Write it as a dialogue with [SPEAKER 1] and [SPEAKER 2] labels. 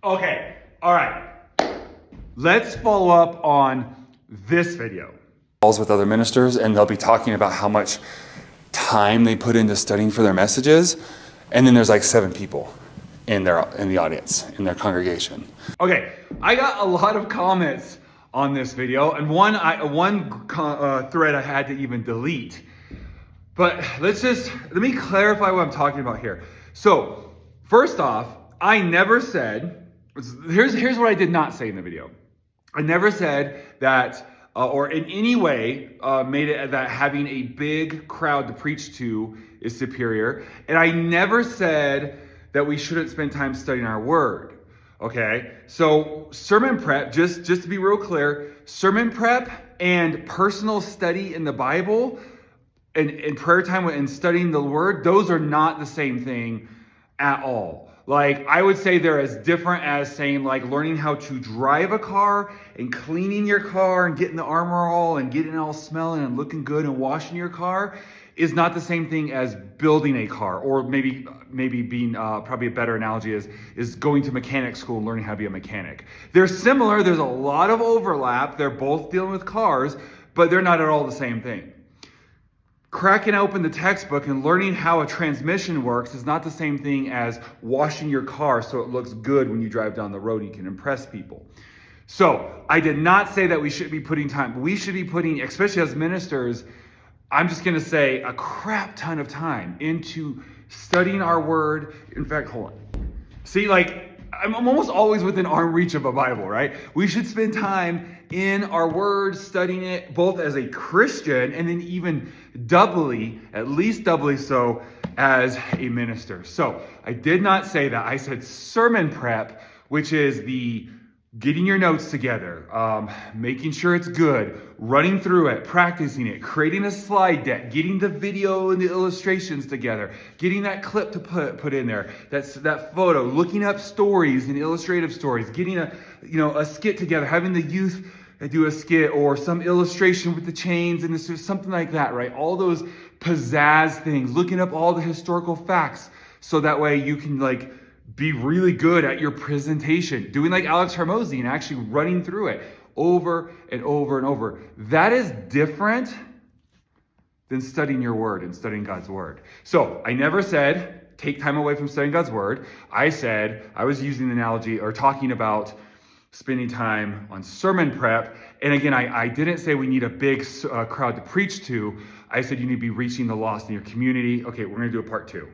[SPEAKER 1] Okay, all right. Let's follow up on this video.
[SPEAKER 2] Calls with other ministers, and they'll be talking about how much time they put into studying for their messages, and then there's like 7 people in the audience, in their congregation.
[SPEAKER 1] Okay, I got a lot of comments on this video, and one thread I had to even delete. But let me clarify what I'm talking about here. So, first off, I never said, here's what I did not say in the video. I never said that, or in any way made it that having a big crowd to preach to is superior. And I never said that we shouldn't spend time studying our word. Okay, so sermon prep, just to be real clear, sermon prep and personal study in the Bible and prayer time and studying the word, those are not the same thing at all. Like, I would say they're as different as saying like learning how to drive a car and cleaning your car and getting the armor all and getting it all smelling and looking good and washing your car is not the same thing as building a car, or maybe being probably a better analogy is going to mechanic school and learning how to be a mechanic. They're similar. There's a lot of overlap. They're both dealing with cars, but they're not at all the same thing. Cracking open the textbook and learning how a transmission works is not the same thing as washing your car so it looks good when you drive down the road and you can impress people. So I did not say that we should be putting time. We should be putting, especially as ministers, I'm just going to say a crap ton of time into studying our word. In fact, hold on. See, like, I'm almost always within arm reach of a Bible, right? We should spend time in our word, studying it, both as a Christian and then even at least doubly so as a minister. So I did not say that. I said sermon prep, which is the getting your notes together, making sure it's good, running through it, practicing it, creating a slide deck, getting the video and the illustrations together, getting that clip to put in there, that photo, looking up stories and illustrative stories, getting a skit together, having the youth do a skit or some illustration with the chains and this, something like that, right? All those pizzazz things, looking up all the historical facts so that way you can be really good at your presentation, doing like Alex Hormozy and actually running through it over and over and over. That is different than studying your word and studying God's word. So I never said take time away from studying God's word. I said I was using the analogy or talking about spending time on sermon prep. And again, I didn't say we need a big crowd to preach to. I said you need to be reaching the lost in your community. Okay, we're going to do a part 2.